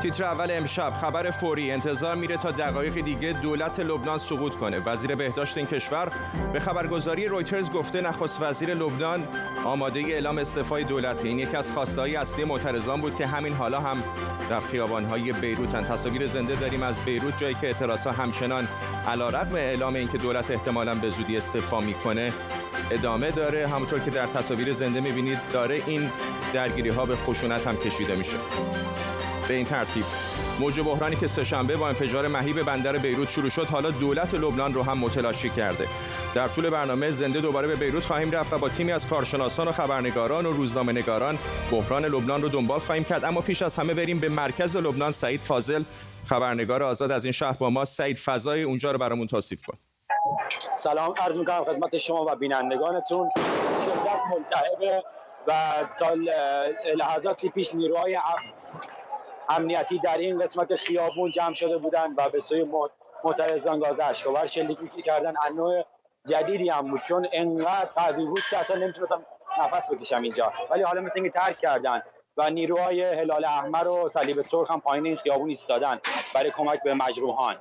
تیتر اول امشب خبر فوری انتظار میره تا دقایق دیگه دولت لبنان سقوط کنه. وزیر بهداشت این کشور به خبرگزاری رویترز گفته نخست وزیر لبنان آماده اعلام استعفای دولته. این یکی از خواسته‌های اصلی معترضان بود که همین حالا هم در خیابان‌های بیروتن. تصاویر زنده داریم از بیروت، جایی که اعتراضها همچنان علیرغم اعلام اینکه دولت احتمالاً به زودی استعفا میکنه ادامه داره. همونطور که در تصاویر زنده می‌بینید داره این درگیری‌ها به خشونت هم کشیده میشه. به این ترتیب موج بحرانی که سه‌شنبه با انفجار مهیب بندر بیروت شروع شد حالا دولت لبنان رو هم متلاشی کرده. در طول برنامه زنده دوباره به بیروت خواهیم رفت و با تیمی از کارشناسان و خبرنگاران و روزنامه‌نگاران بحران لبنان رو دنبال خواهیم کرد. اما پیش از همه بریم به مرکز لبنان. سعید فاضل خبرنگار آزاد از این شهر با ما. سعید، فضای اونجا رو برامون توصیف کن. سلام عرض می‌کنم خدمت شما و بینندگانتون. شدت ملتهبه و تا لحظاتی پیش نیروهای امنیتی در این قسمت خیابون جمع شده بودند و به سوی معترضان گاز اشک‌آور شلیک می‌کردن. نوع جدیدی هم بود، چون انقدر قوی بود که اصلا نمی‌تونستم نفس بکشم اینجا، ولی حالا مثل اینکه ترک کردن و نیروهای هلال احمر و صلیب سرخ هم پایین این خیابون ایستادن برای کمک به مجروحان.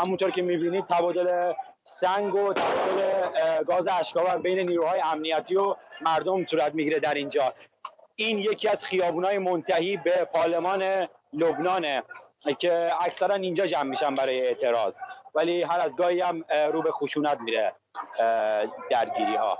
همونطور که می‌بینید تبادل سنگ و تبادل گاز اشک‌آور بین نیروهای امنیتی و مردم صورت می‌گیره در اینجا. این یکی از خیابون‌های منتهی به پارلمان لبنانه که اکثرا اینجا جمع میشن برای اعتراض، ولی هر از گاهی هم رو به خشونت میره درگیری‌ها.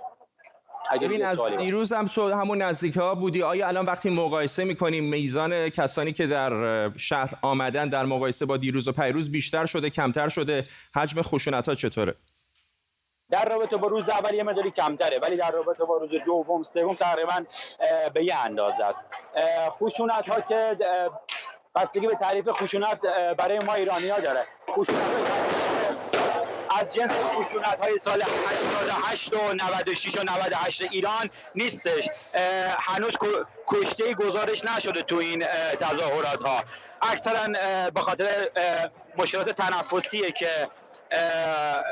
ببین، از دیروز هم تو همون نزدیک‌ها بودی. آیا الان وقتی مقایسه می‌کنیم میزان کسانی که در شهر آمدن در مقایسه با دیروز و پیروز بیشتر شده، کمتر شده؟ حجم خشونت‌ها چطوره؟ در رابطه با روز اول یه مقداری کمتره، ولی در رابطه با روز دوم سوم تقریبا به یه اندازه است. خشونت ها که بستگی به تعریف خشونت برای ما ایرانی‌ها داره. خشونت از جنس خشونت های سال 88 و 96 و 98 ایران نیستش. هنوز کشته گزارش نشده تو این تظاهرات ها. اکثرا به خاطر مشکلات تنفسیه که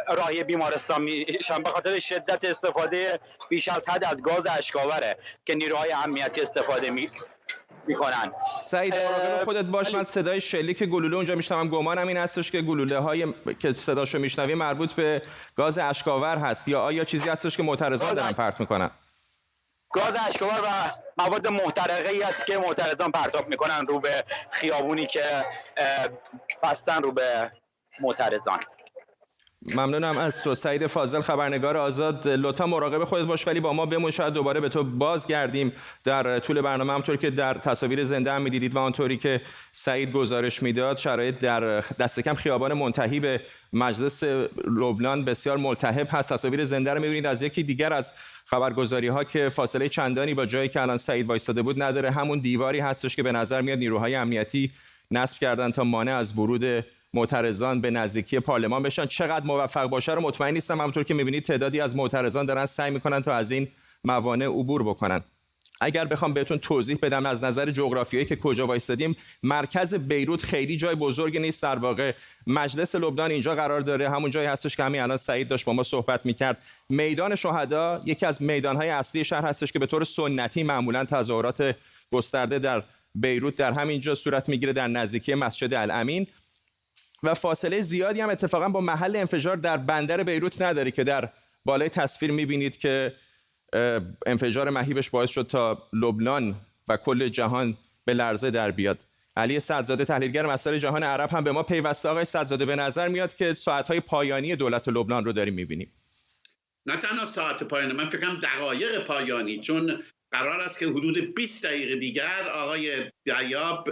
راهی بیمارستان میشن، به خاطر شدت استفاده بیش از حد از گاز اشک‌آوره که نیروهای امنیتی استفاده میکنن. سعید، مراقب خودت باش. من صدای شلیک گلوله اونجا میشنوم. گمانم این هستش که گلوله های که صداشو میشنوی مربوط به گاز اشک‌آور هست، یا آیا چیزی هستش که معترضان دارن پرت میکنن؟ گاز اشک‌آور و مواد محترقه‌ای است که معترضان پرتاب میکنن رو به خیابونی که بستن رو به معترضان. ممنونم از تو سعید فاضل، خبرنگار آزاد. لطفا مراقب خودت باش، ولی با ما بمون، شاید دوباره به تو بازگردیم در طول برنامه. همونطور که در تصاویر زنده هم می‌دیدید و آنطوری که سعید گزارش میداد، شرایط در دست کم خیابان منتهی به مجلس لبنان بسیار ملتهب هست. تصاویر زنده رو می‌بینید از یکی دیگر از خبرگزاری‌ها که فاصله چندانی با جایی که الان سعید وایساده بود نداره. همون دیواری هستش که به نظر میاد نیروهای امنیتی نصب کردن تا مانع از ورود معترضان به نزدیکی پارلمان بشن. چقدر موفق باشه رو مطمئن نیستم. همونطور که می‌بینید تعدادی از معترضان دارن سعی می‌کنن تا از این موانع عبور بکنن. اگر بخوام بهتون توضیح بدم از نظر جغرافیایی که کجا وایستادیم، مرکز بیروت خیلی جای بزرگی نیست. در واقع مجلس لبنان اینجا قرار داره، همون جایی هستش که همین الان سعید داشت با ما صحبت می‌کرد. میدان شهدا یکی از میدان‌های اصلی شهر هستش که به طور سنتی معمولاً تظاهرات گسترده در بیروت در همینجا صورت می‌گیره، در نزدیکی مسجد الامین، و فاصله زیادی هم اتفاقا با محل انفجار در بندر بیروت نداره که در بالای تصویر می‌بینید که انفجار مهیبش باعث شد تا لبنان و کل جهان به لرزه در بیاد. علی صدزاده، تحلیلگر مسائل جهان عرب، هم به ما پیوسته. آقای صدزاده، به نظر میاد که ساعت‌های پایانی دولت لبنان رو داریم می‌بینیم. نه تنها ساعت پایانی، من فکرم دقایق پایانی، چون قرار است که حدود 20 دقیقه دیگر آقای دیاب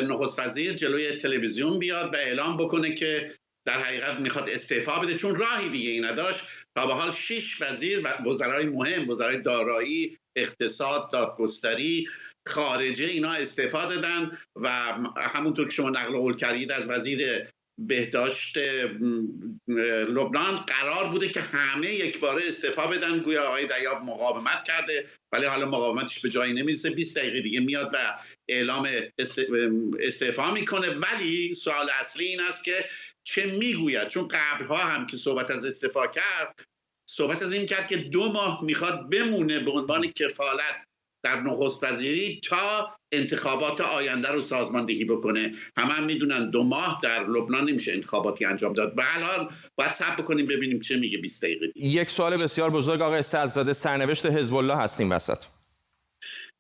نخست وزیر جلوی تلویزیون بیاد و اعلام بکنه که در حقیقت میخواد استعفا بده، چون راهی دیگه ای نداشت. تا به حال 6 وزیر و وزرای مهم، وزرای دارایی، اقتصاد، دادگستری، خارجه، اینا استعفا دادن و همونطور که شما نقل قول کردید از وزیر بهداشت لبنان قرار بوده که همه یک باره استعفا بدن. گویا آقای دیاب مقاومت کرده، ولی حالا مقاومتش به جایی نمیرسه. 20 دقیقه دیگه میاد و اعلام استعفا میکنه. ولی سوال اصلی این است که چه میگوید، چون قبلها هم که صحبت از استعفا کرد، صحبت از این کرد که 2 ماه میخواد بمونه به عنوان کفالت در نخست وزیری تا انتخابات آینده رو سازماندهی بکنه. هم میدونن 2 ماه در لبنان نمیشه انتخاباتی انجام داد. به هر حال باید صبر بکنیم ببینیم چه میگه 20 دقیقه دیگه. یک سوال بسیار بزرگ آقای سعدزاده، سرنوشت حزب الله هستیم وسط.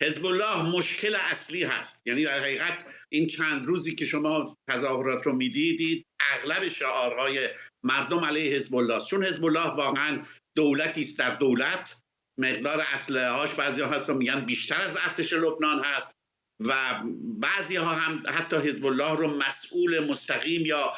حزب الله مشکل اصلی هست. یعنی در حقیقت این چند روزی که شما تظاهرات رو میدیدید اغلب شعارهای مردم علیه حزب الله است. چون حزب الله واقعا دولتی است در دولت، مقدار اسلحه هاش بعضی ها هستن میگن بیشتر از ارتش لبنان هست و بعضی ها هم حتی حزب الله رو مسئول مستقیم یا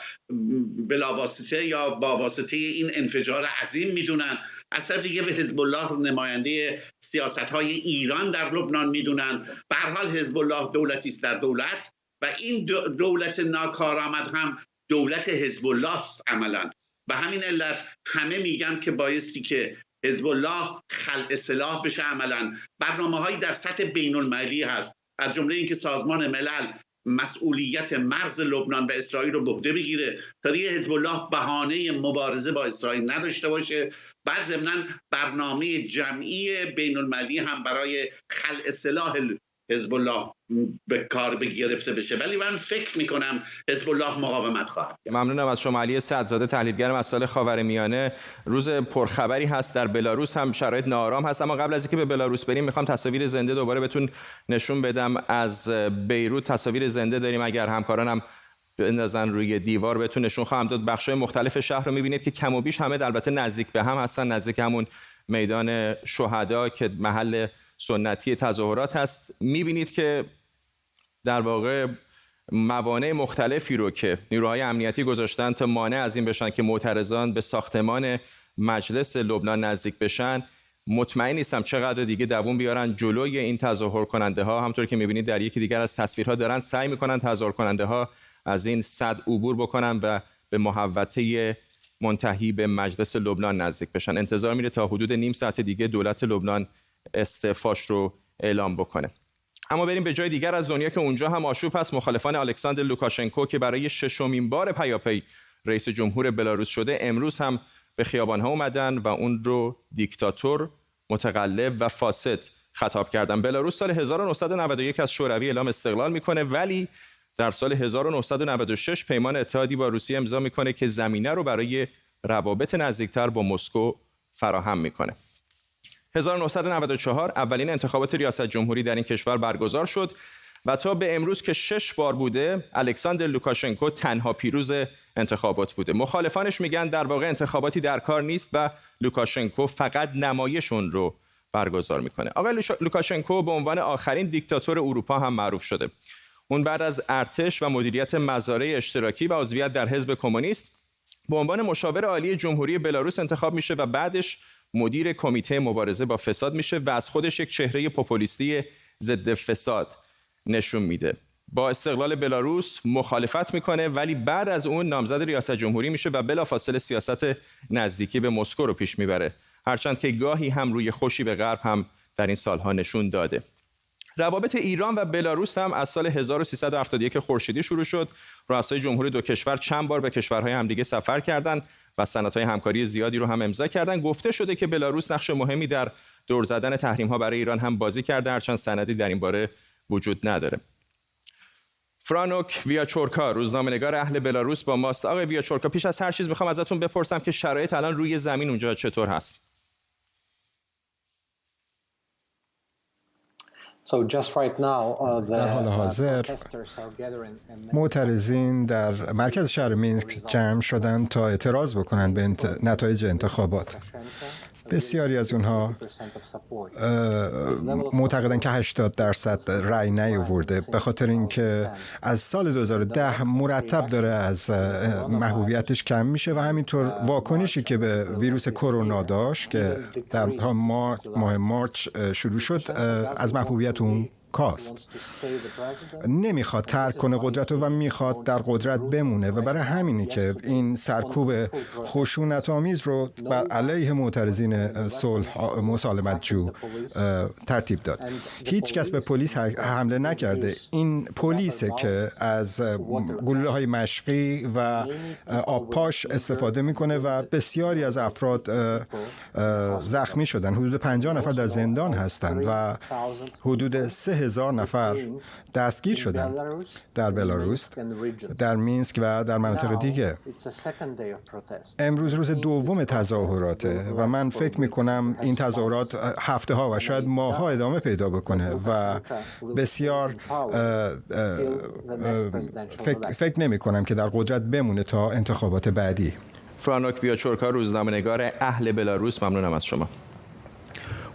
بلاواسطه یا با واسطه این انفجار عظیم میدونن. از طرف دیگه به حزب الله نماینده سیاست‌های ایران در لبنان میدونن. به هر حال حزب الله دولتی است در دولت و این دولت ناکارآمد هم دولت حزب الله است عملاً. به همین علت همه میگن که بایستی که حزب الله خلع سلاح بشه. عملاً برنامه‌هایی در سطح بین‌المللی هست، از جمله اینکه سازمان ملل مسئولیت مرز لبنان به اسرائیل رو به عهده بگیره تا دیگه حزب الله بهانه مبارزه با اسرائیل نداشته باشه. بعد ضمناً برنامه جمعی بین‌المللی هم برای خلع سلاح حزب الله به کار گرفته بشه. ولی من فکر میکنم حزب الله مقاومت خواهد کرد. ممنونم از شما علی سعدزاده، تحلیلگر مسائل خاورمیانه. روز پرخبری هست در بلاروس، هم شرایط ناآرام هست. اما قبل از اینکه به بلاروس بریم میخوام تصاویر زنده دوباره بهتون نشون بدم از بیروت. تصاویر زنده داریم، اگر همکارانم بندازن روی دیوار بهتون نشون خواهم داد. بخش‌های مختلف شهر رو میبینید که کم و بیش همه البته نزدیک به هم هستن، نزدیک همون میدان شهدا که محل سنتی تظاهرات هست. میبینید که در واقع موانع مختلفی رو که نیروهای امنیتی گذاشتن تا مانع از این بشن که معترضان به ساختمان مجلس لبنان نزدیک بشن. مطمئن نیستم چقدر دیگه دووم بیارن جلوی این تظاهر کننده ها. همطور که میبینید در یکی دیگر از تصویرها دارن سعی میکنن تظاهر کننده ها از این سد عبور بکنن و به محوطه منتهی به مجلس لبنان نزدیک بشن. انتظار میره تا حدود نیم ساعت دیگه دولت لبنان استعفاش رو اعلام بکنه. اما بریم به جای دیگر از دنیا که اونجا هم آشوب هست. مخالفان الکساندر لوکاشنکو که برای 6مین بار پیاپی رئیس جمهور بلاروس شده، امروز هم به خیابان‌ها اومدن و اون رو دیکتاتور، متقلب و فاسد خطاب کردن. بلاروس سال 1991 از شوروی اعلام استقلال میکنه، ولی در سال 1996 پیمان اتحادی با روسیه امضا میکنه که زمینه رو برای روابط نزدیکتر با مسکو فراهم میکنه. 1994 اولین انتخابات ریاست جمهوری در این کشور برگزار شد و تا به امروز که 6 بار بوده، الکساندر لوکاشنکو تنها پیروز انتخابات بوده. مخالفانش میگن در واقع انتخاباتی در کار نیست و لوکاشنکو فقط نمایشون رو برگزار میکنه. آقای لوکاشنکو به عنوان آخرین دیکتاتور اروپا هم معروف شده. اون بعد از ارتش و مدیریت مزارع اشتراکی و عضویت در حزب کمونیست به عنوان مشاور عالی جمهوری بلاروس انتخاب میشه و بعدش مدیر کمیته مبارزه با فساد میشه و از خودش یک چهره پوپولیستی ضد فساد نشون میده. با استقلال بلاروس مخالفت میکنه، ولی بعد از اون نامزد ریاست جمهوری میشه و بلافاصله سیاست نزدیکی به مسکو رو پیش میبره، هرچند که گاهی هم روی خوشی به غرب هم در این سالها نشون داده. روابط ایران و بلاروس هم از سال 1371 خورشیدی شروع شد. رؤسای جمهور دو کشور چند بار به کشورهای همدیگه سفر کردند و سندهای همکاری زیادی رو هم امضا کردند. گفته شده که بلاروس نقش مهمی در دور زدن تحریم‌ها برای ایران هم بازی کرده، هرچند سندی در این باره وجود نداره. فرانوک ویاچورکا، روزنامه‌نگار اهل بلاروس با ماست. آقای ویاچورکا، پیش از هر چیز میخوام ازتون بپرسم که شرایط الان روی زمین اونجا چطور هست؟ در حال حاضر معترضین در مرکز شهر مینسک جمع شدند تا اعتراض بکنند به نتایج انتخابات. بسیاری از اونها معتقدند که 80% رأی نیاورده، به خاطر اینکه از سال 2010 مرتب داره از محبوبیتش کم میشه و همینطور واکنشی که به ویروس کرونا داشت که در ماه مارچ شروع شد از محبوبیت اون کاست. نمیخواد ترک کنه قدرت رو و میخواد در قدرت بمونه و برای همینه که این سرکوب خشونت‌آمیز رو بر علیه معترضین صلح مسالمت جو ترتیب داد. هیچ کس به پلیس حمله نکرده. این پلیسه که از گلوله‌های مشقی و آبپاش استفاده میکنه و بسیاری از افراد زخمی شدن. حدود 50 نفر در زندان هستند و حدود 3000 نفر دستگیر شدن در بلاروس، در مینسک و در مناطق دیگه. امروز روز دوم تظاهراته و من فکر میکنم این تظاهرات هفته ها و شاید ماه ها ادامه پیدا بکنه و بسیار فکر نمی کنم که در قدرت بمونه تا انتخابات بعدی. فرانوک ویاچورکا، روزنامه‌نگار اهل بلاروس، ممنونم از شما.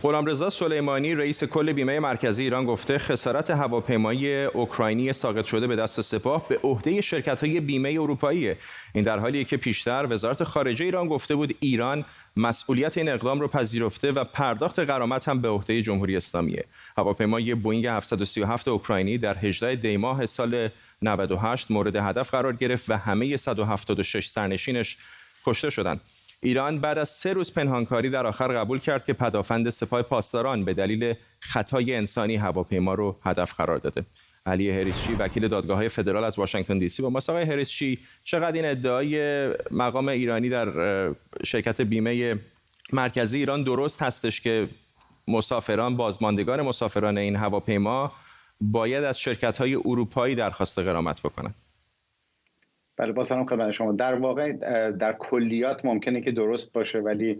غلامرضا سلیمانی، رئیس کل بیمه مرکزی ایران، گفته خسارت هواپیمایی اوکراینی ساقط شده به دست سپاه به عهده شرکت‌های بیمه اروپایی. این در حالیه که پیشتر وزارت خارجه ایران گفته بود ایران مسئولیت این اقدام رو پذیرفته و پرداخت غرامت هم به عهده جمهوری اسلامیه. هواپیمای بوئینگ 737 اوکراینی در 18 دی ماه سال 98 مورد هدف قرار گرفت و همه 176 سرنشینش کشته شدند. ایران بعد از 3 روز پنهانکاری در آخر قبول کرد که پدافند سپاه پاسداران به دلیل خطای انسانی هواپیما رو هدف قرار داده. علی هریسچی، وکیل دادگاه‌های فدرال از واشنگتن دی سی، با ماست. آقای هریسچی، چقدر این ادعای مقام ایرانی در شرکت بیمه مرکزی ایران درست هستش که بازماندگان مسافران این هواپیما باید از شرکت‌های اروپایی درخواست غرامت بکنن؟ بله، با سلام خدمت شما. در واقع در کلیات ممکنه که درست باشه ولی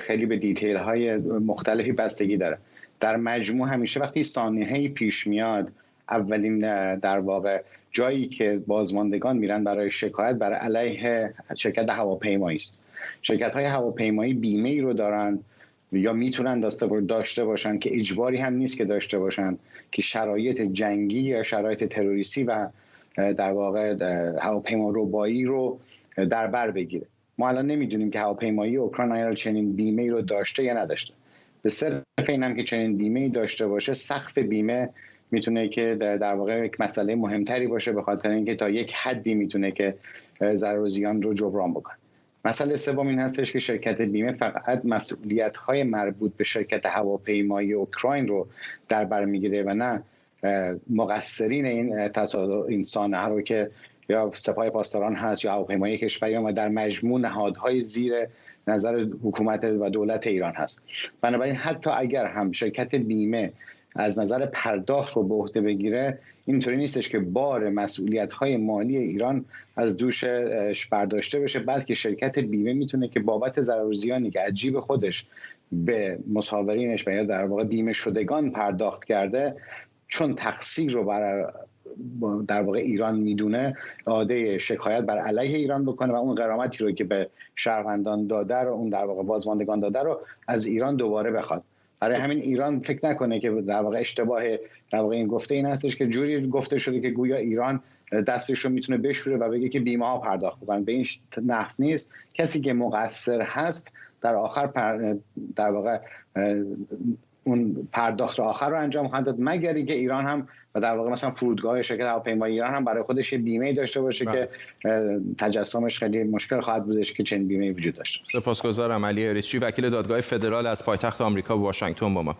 خیلی به دیتیل های مختلفی بستگی داره. در مجموع همیشه وقتی سانحه‌ای پیش میاد، اولین در واقع جایی که بازماندگان میرن برای شکایت بر علیه شرکت هواپیمایی است. شرکت های هواپیمایی بیمه ای رو دارن یا میتونن داشته باشن که اجباری هم نیست که داشته باشن، که شرایط جنگی یا شرایط تروریستی و در واقع هواپیما ربایی رو در بر بگیره. ما الان نمیدونیم که هواپیمایی اوکراین چنین بیمه ای رو داشته یا نداشته. به صرف این هم که چنین بیمه ای داشته باشه، سقف بیمه میتونه که در واقع یک مسئله مهمتری باشه، به خاطر اینکه تا یک حدی میتونه که ضرر و زیان رو جبران بکنه. مسئله سوم این هستش که شرکت بیمه فقط مسئولیت‌های مربوط به شرکت هواپیمایی اوکراین رو در بر میگیره و نه مقصرین این سانحه رو که یا سپاه پاسداران هست یا هواپیمایی کشوریان و در مجموع نهادهای زیر نظر حکومت و دولت ایران هست. بنابراین حتی اگر هم شرکت بیمه از نظر پرداخت رو به عهده بگیره، اینطوری نیستش که بار مسئولیت‌های مالی ایران از دوشش برداشته بشه، بلکه شرکت بیمه میتونه که بابت ضرر و زیانی که از جیب خودش به مصاورینش و یا در واقع بیمه شدگان پرداخت کرده، چون تقصیر رو در واقع ایران میدونه، عاده شکایت بر علیه ایران بکنه و اون غرامتی رو که به شهروندان داده رو، اون در واقع بازماندگان داده رو از ایران دوباره بخواد. برای همین ایران فکر نکنه که در واقع اشتباه در واقع این گفته این هستش که جوری گفته شده که گویا ایران دستش رو میتونه بشوره و بگه که بیمه ها پرداخت بکنن. به این نحو نیست. کسی که مقصر هست در آخر در واقع اون پرداخت آخر رو انجام خواهد داد، مگر اینکه ایران هم و در واقع مثلا فرودگاه شرکت هواپیمایی ایران هم برای خودش بیمه داشته باشه که تجسمش خیلی مشکل خواهد بودش که چنین بیمه وجود داشته. سپاسگزارم. علی هریسچی، وکیل دادگاه فدرال از پایتخت آمریکا واشنگتن با ما.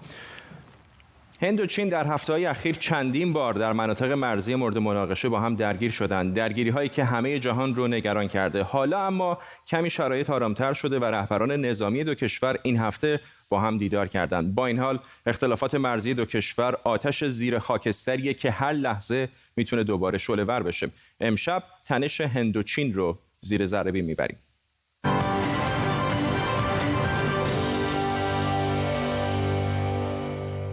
هند و چین در هفته‌های اخیر چندین بار در مناطق مرزی مورد مناقشه با هم درگیر شدند. درگیری‌هایی که همه جهان رو نگران کرده. حالا اما کمی شرایط آرامتر شده و رهبران نظامی دو کشور این هفته با هم دیدار کردند. با این حال اختلافات مرزی دو کشور آتش زیر خاکستریه که هر لحظه میتونه دوباره شعله‌ور بشه. امشب تنش هند و چین رو زیر ذره بین میبریم.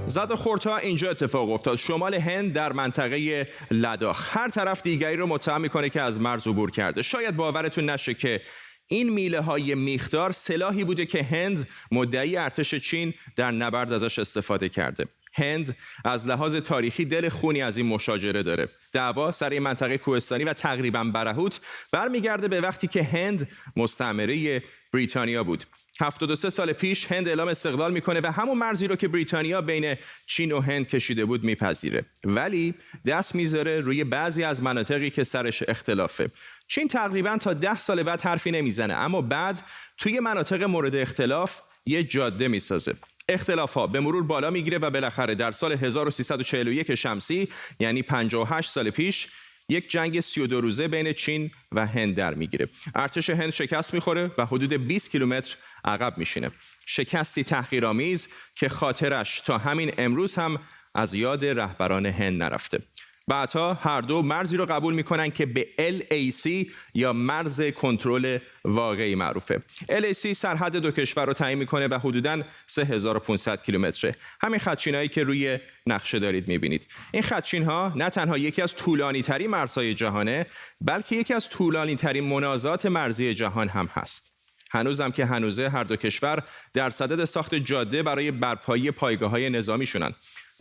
زد و خوردها اینجا اتفاق افتاد. شمال هند در منطقه لداخ هر طرف دیگری رو متهم میکنه که از مرز عبور کرده. شاید باورتون نشه که این میله های میخدار سلاحی بوده که هند مدعی ارتش چین در نبرد ازش استفاده کرده. هند از لحاظ تاریخی دل خونی از این مشاجره داره. دعوا سر این منطقه کوهستانی و تقریباً برهوت برمیگرده به وقتی که هند مستعمره بریتانیا بود. 73 سال پیش هند اعلام استقلال میکنه و همون مرزی رو که بریتانیا بین چین و هند کشیده بود میپذیره، ولی دست میذاره روی بعضی از مناطقی که سرش اختلافه. چین تقریبا تا 10 سال بعد حرفی نمیزنه، اما بعد توی مناطق مورد اختلاف یه جاده میسازه. اختلاف‌ها به مرور بالا میگیره و بالاخره در سال 1341 شمسی، یعنی 58 سال پیش، یک جنگ 32 روزه بین چین و هند در میگیره. ارتش هند شکست میخوره و حدود 20 کیلومتر عقب میشینه. شکستی تحقیرآمیز که خاطرش تا همین امروز هم از یاد رهبران هند نرفته. بعدها هر دو مرزی رو قبول میکنن که به LAC یا مرز کنترل واقعی معروفه. LAC سرحد دو کشور رو تعیین میکنه و حدوداً 3500 کیلومتره. همین خطچینهایی که روی نقشه دارید میبینید. این خطچینها نه تنها یکی از طولانی ترین مرزهای جهانه، بلکه یکی از طولانی ترین منازعات مرزی جهان هم هست. هنوزم که هنوزه هر دو کشور در صدد ساخت جاده برای برپایی پایگاه‌های نظامیشونن.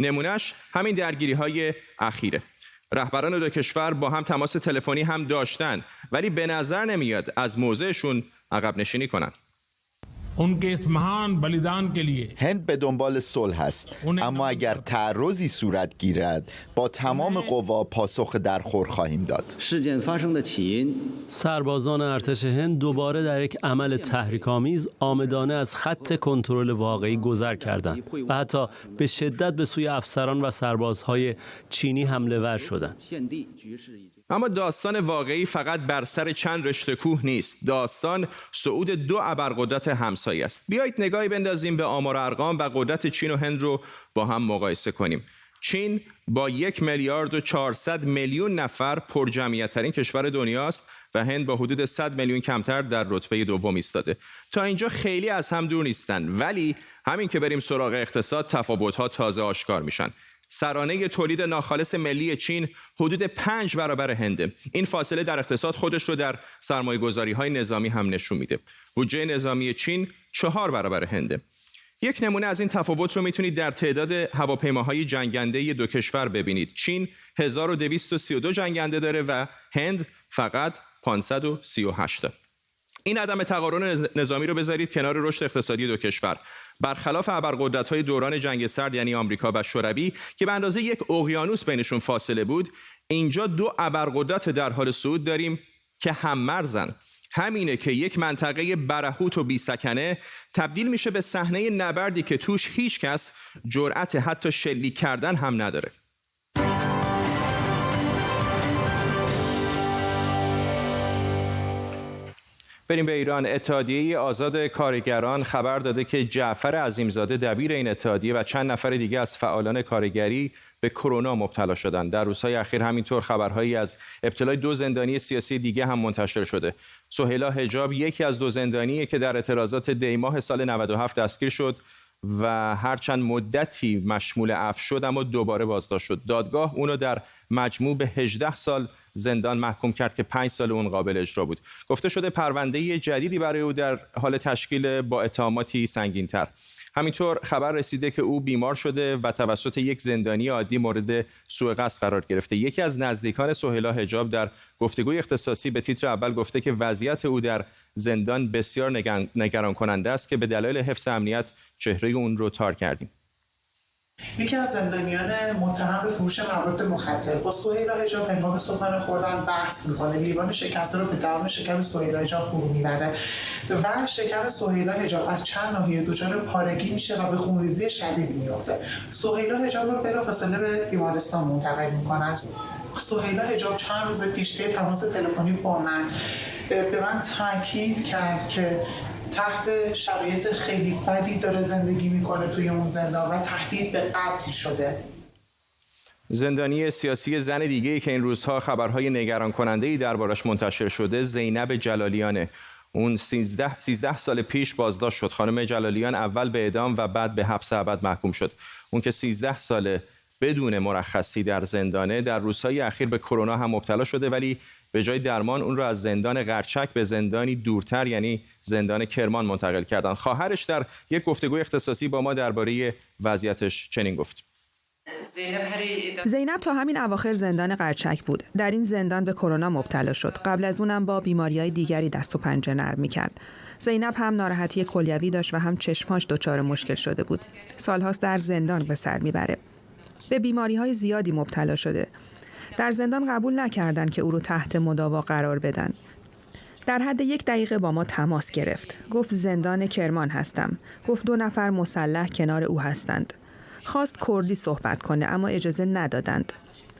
نمونهش همین درگیری‌های اخیره. رهبران دو کشور با هم تماس تلفنی هم داشتن، ولی به نظر نمیاد از موضعشون عقب نشینی کنن. هند به دنبال صلح است، اما اگر تعرضی صورت گیرد با تمام قوا پاسخ درخور خواهیم داد. سربازان ارتش هند دوباره در یک عمل تحریک‌آمیز عامدانه از خط کنترل واقعی گذر کردند و حتی به شدت به سوی افسران و سربازهای چینی حمله ور شدند. اما داستان واقعی فقط بر سر چند رشته کوه نیست. داستان صعود دو ابرقدرت همسایه است. بیایید نگاهی بندازیم به آمار و ارقام و قدرت چین و هند رو با هم مقایسه کنیم. چین با 1 میلیارد و 400 میلیون نفر پرجمعیت‌ترین کشور دنیاست و هند با حدود 100 میلیون کمتر در رتبه دوم ایستاده. تا اینجا خیلی از هم دور نیستن، ولی همین که بریم سراغ اقتصاد تفاوت‌ها تازه آشکار میشن. سرانه تولید ناخالص ملی چین حدود 5 برابر هنده. این فاصله در اقتصاد خودش رو در سرمایه‌گذاری‌های نظامی هم نشون میده. بودجه نظامی چین 4 برابر هنده. یک نمونه از این تفاوت رو میتونید در تعداد هواپیماهای جنگنده دو کشور ببینید. چین 1232 جنگنده داره و هند فقط 538. این عدم تقارن نظامی رو بذارید کنار رشد اقتصادی دو کشور. برخلاف ابرقدرت‌های دوران جنگ سرد یعنی آمریکا و شوروی که به اندازه یک اقیانوس بینشون فاصله بود، اینجا دو ابرقدرت در حال صعود داریم که هم‌مرزن. همینه که یک منطقه برهوت و بی‌سکنه تبدیل میشه به صحنه نبردی که توش هیچ کس جرأت حتی شلیک کردن هم نداره. بریم به ایران. اتحادیه آزاد کارگران خبر داده که جعفر عظیمزاده دبیر این اتحادیه و چند نفر دیگه از فعالان کارگری به کرونا مبتلا شدند. در روزهای اخیر همینطور خبرهایی از ابتلای 2 زندانی سیاسی دیگه هم منتشر شده. سهیلا حجاب یکی از 2 زندانیه که در اعتراضات دی‌ماه سال 97 دستگیر شد و هرچند مدتی مشمول عفو شد اما دوباره بازداشت شد. دادگاه اونو در مجموع به 18 سال زندان محکوم کرد که 5 سال اون قابل اجرا بود. گفته شده پرونده جدیدی برای او در حال تشکیل با اتهاماتی سنگین‌تر. همینطور خبر رسیده که او بیمار شده و توسط یک زندانی عادی مورد سوء قصد قرار گرفته. یکی از نزدیکان سهیلا حجاب در گفتگوی اختصاصی به تیتر اول گفته که وضعیت او در زندان بسیار نگران کننده است که به دلایل حفظ امنیت چهره اون رو تار کردیم. یکی از زندانیان متهم به فروش مواد مخدر با سهیلا حجاب هنگام صبحانه خوردن بحث میکنه. لیوان شکسته رو به درون شکم سهیلا حجاب فرو میبره و شکم سهیلا حجاب از چند ناحیه دچار پارگی میشه و به خونریزی شدید میفته. سهیلا حجاب رو بلافاصله به بیمارستان منتقل میکنن. سهیلا حجاب چند روز پیش طی تماس تلفنی با من به من تاکید کرد که تحت شرایط خیلی بدی داره زندگی میکنه توی اون زندان و تهدید به قتل شده. زندانی سیاسی زن دیگه‌ای که این روزها خبرهای نگران کننده‌ای دربارش منتشر شده زینب جلالیانه. اون 13 سال پیش بازداشت شد. خانم جلالیان اول به اعدام و بعد به حبس ابد محکوم شد. اون که 13 ساله بدون مرخصی در زندانه، در روزهای اخیر به کرونا هم مبتلا شده ولی به جای درمان اون رو از زندان قرچک به زندانی دورتر یعنی زندان کرمان منتقل کردن. خواهرش در یک گفتگوی اختصاصی با ما درباره وضعیتش چنین گفت: زینب تا همین اواخر زندان قرچک بود. در این زندان به کرونا مبتلا شد. قبل از اونم با بیماری‌های دیگری دست و پنجه نرم می‌کرد. زینب هم ناراحتی کلیوی داشت و هم چشماش دچار مشکل شده بود. سالهاست در زندان به سر میبره. به بیماری‌های زیادی مبتلا شده. در زندان قبول نکردند که او رو تحت مداوا قرار بدن. در حد 1 دقیقه با ما تماس گرفت. گفت زندان کرمان هستم. گفت 2 نفر مسلح کنار او هستند. خواست کردی صحبت کنه اما اجازه ندادند.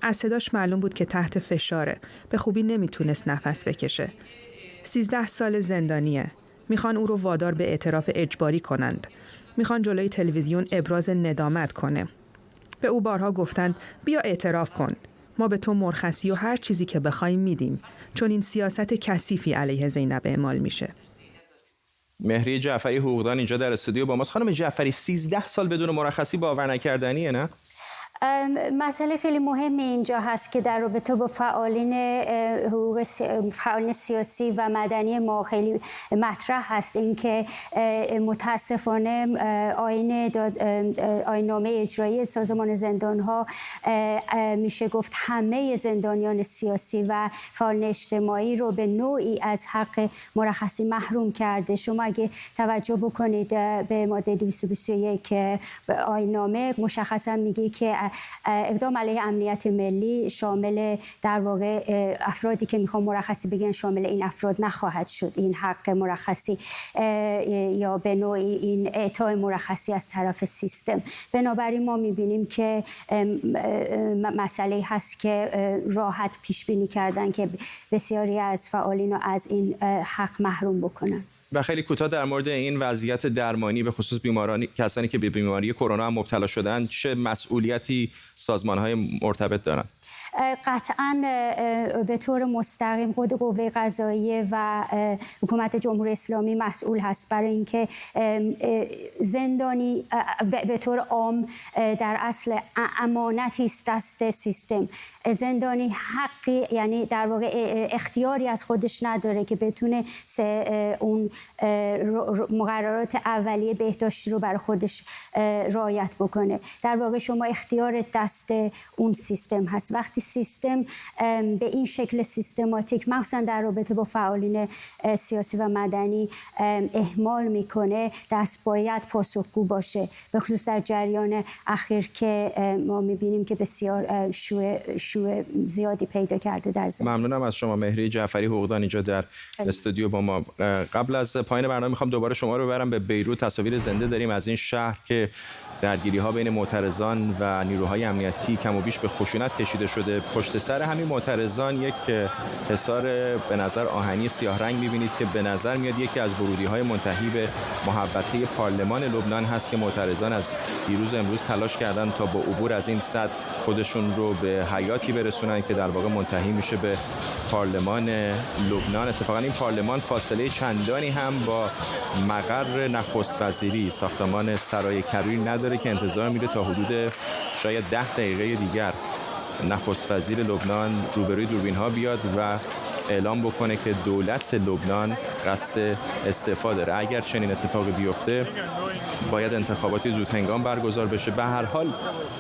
از صداش معلوم بود که تحت فشاره. به خوبی نمیتونست نفس بکشه. 13 سال زندانیه. میخوان او رو وادار به اعتراف اجباری کنند. میخوان جلوی تلویزیون ابراز ندامت کنه. به او بارها گفتند بیا اعتراف کن. ما به تو مرخصی و هر چیزی که بخوایم میدیم. چون این سیاست کثیفی علیه زینب اعمال میشه. مهری جعفری حقوقدان اینجا در استودیو با ماست. خانم جعفری 13 سال بدون مرخصی باور نکردنیه نه؟ مسئله خیلی مهمی اینجا هست که در رابطه با فعالین سیاسی و مدنی ما خیلی مطرح هست. اینکه متاسفانه آیین‌نامه اجرایی سازمان زندان‌ها میشه گفت همه زندانیان سیاسی و فعالین اجتماعی رو به نوعی از حق مرخصی محروم کرده. شما اگه توجه بکنید به ماده 221 آیین‌نامه مشخصا میگه که اقدام علیه امنیت ملی شامل در واقع افرادی که میخوان مرخصی بگیرن شامل این افراد نخواهد شد. این حق مرخصی یا به نوعی این اعطای مرخصی از طرف سیستم. بنابراین ما میبینیم که مسئله هست که راحت پیش بینی کردن که بسیاری از فعالین رو از این حق محروم بکنن. و خیلی کوتاه در مورد این وضعیت درمانی به خصوص کسانی که به بیماری کرونا هم مبتلا شدن چه مسئولیتی سازمان‌های مرتبط دارن؟ قطعاً به طور مستقیم خود قوه قضاییه و حکومت جمهوری اسلامی مسئول هست برای اینکه زندانی به طور عام در اصل امانتی است دست سیستم. زندانی حقی یعنی در واقع اختیاری از خودش نداره که بتونه اون مقررات اولیه بهداشتی رو برای خودش رعایت بکنه. در واقع شما اختیار دست اون سیستم هست. وقتی سیستم به این شکل سیستماتیک مخصوصا در رابطه با فعالین سیاسی و مدنی اهمال میکنه، دست باید پاسخگو باشه، به خصوص در جریان اخیر که ما میبینیم که بسیار شوع زیادی پیدا کرده در زندان. ممنونم از شما مهری جعفری حقوقدان اینجا در استودیو با ما. قبل از پایان برنامه میخوام دوباره شما رو ببرم به بیروت. تصاویر زنده داریم از این شهر که درگیری‌ها بین معترضان و نیروهای امنیتی کم و بیش به خشونت کشیده شده. پشت سر همین معترضان یک حصار به نظر آهنی سیاه رنگ می‌بینید که به نظر میاد یکی از ورودی‌های منتهی به محوطه پارلمان لبنان هست که معترضان از دیروز امروز تلاش کردن تا با عبور از این سد خودشون رو به حیاتی برسونن که در واقع منتهی میشه به پارلمان لبنان. اتفاقا این پارلمان فاصله چندانی هم با مقر نخست وزیری ساختمان سرای کبیر نداره که انتظار میره تا حدود شاید 10 دقیقه دیگر نخست وزیر لبنان روبروی دوربین ها بیاد و اعلام بکنه که دولت لبنان قصد استعفا داره. اگر چنین اتفاقی بیفته باید انتخاباتی زود هنگام برگزار بشه. به هر حال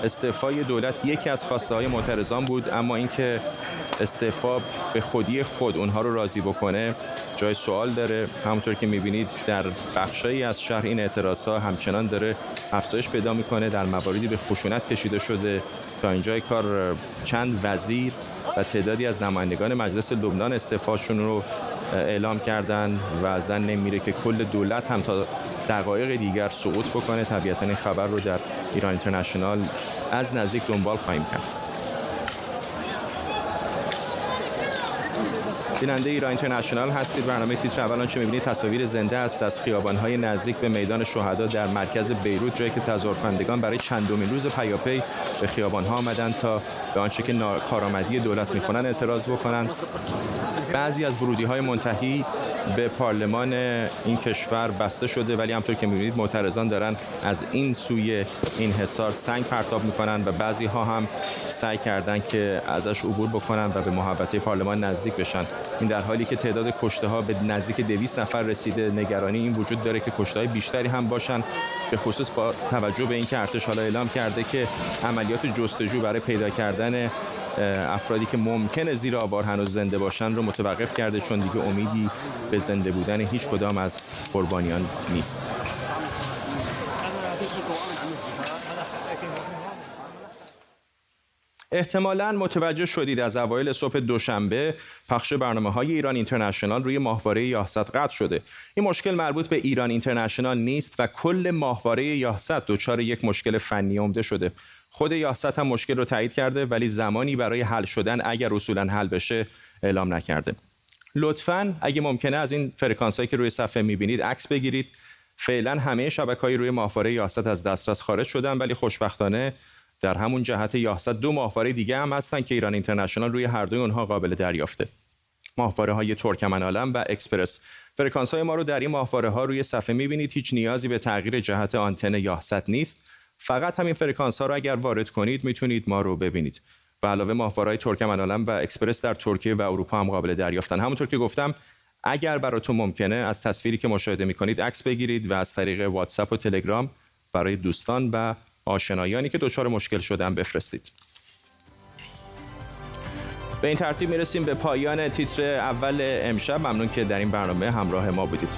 استعفای دولت یکی از خواسته های معترضان بود، اما اینکه استعفا به خودی خود اونها رو راضی بکنه جای سوال داره. همونطور که می‌بینید در بخشایی از شهر این اعتراض‌ها همچنان داره افزایش پیدا می‌کنه. در مواردی به خشونت کشیده شده. تا اینجای کار چند وزیر و تعدادی از نمایندگان مجلس لبنان استعفاشون رو اعلام کردن و زن نمیره که کل دولت هم تا دقایق دیگر سقوط بکنه. طبیعتاً این خبر رو در ایران اینترنشنال از نزدیک دنبال خواهیم کرد. بیننده ایران اینترنشنال هستید. برنامه تیتر اول آنچه می‌بینید تصاویر زنده است از خیابان‌های نزدیک به میدان شهدا در مرکز بیروت، جایی که تظاهرکنندگان برای چندمین روز پیاپی به خیابان‌ها آمدند تا به آنچه که کارآمدی دولت می‌خوانند اعتراض بکنند. بعضی از ورودی‌های منتهی به پارلمان این کشور بسته شده، ولی همونطور که می‌بینید معترضان دارن از این سوی این حصار سنگ پرتاب می‌کنند و بعضی‌ها هم سعی کردن که ازش عبور بکنن و به محوطه پارلمان نزدیک بشن. این در حالی که تعداد کشته‌ها به نزدیک 200 نفر رسیده. نگرانی این وجود داره که کشته‌های بیشتری هم باشن، به خصوص با توجه به اینکه ارتش حالا اعلام کرده که عملیات عملیات جستجو برای پیدا کردن افرادی که ممکنه زیر آوار هنوز زنده باشن رو متوقف کرده، چون دیگه امیدی به زنده بودن هیچ کدام از قربانیان نیست. احتمالاً متوجه شدید از اوایل صبح دوشنبه پخش برنامه‌های ایران اینترنشنال روی ماهواره یاست قطع شده. این مشکل مربوط به ایران اینترنشنال نیست و کل ماهواره یاست دچار یک مشکل فنی عمده شده. خود یاست هم مشکل رو تایید کرده، ولی زمانی برای حل شدن اگر اصولاً حل بشه اعلام نکرده. لطفاً اگه ممکنه از این فرکانس‌هایی که روی صفحه می‌بینید عکس بگیرید. فعلا همه شبکه‌های روی ماهواره یاست از دسترس خارج شدن، ولی خوشبختانه در همون جهت یاست 2 ماهواره دیگه هم هستن که ایران اینترنشنال روی هر دوی اونها قابل دریافته. ماهواره‌های ترکمن‌عالم و اکسپرس. فرکانس‌های ما رو در این ماهواره‌ها روی صفحه می‌بینید. هیچ نیازی به تغییر جهت آنتن یاست نیست. فقط همین فرکانس‌ها رو اگر وارد کنید میتونید ما رو ببینید. به علاوه ماهواره‌های ترکمن‌عالم و اکسپرس در ترکیه و اروپا هم قابل دریافتن. همونطور که گفتم اگر براتون ممکنه از تصویری که مشاهده می‌کنید عکس بگیرید و از طریق واتساپ و تلگرام برای دوستان و آشنایانی که دچار مشکل شدن بفرستید. به این ترتیب میرسیم به پایان تیتر اول امشب. ممنون که در این برنامه همراه ما بودید.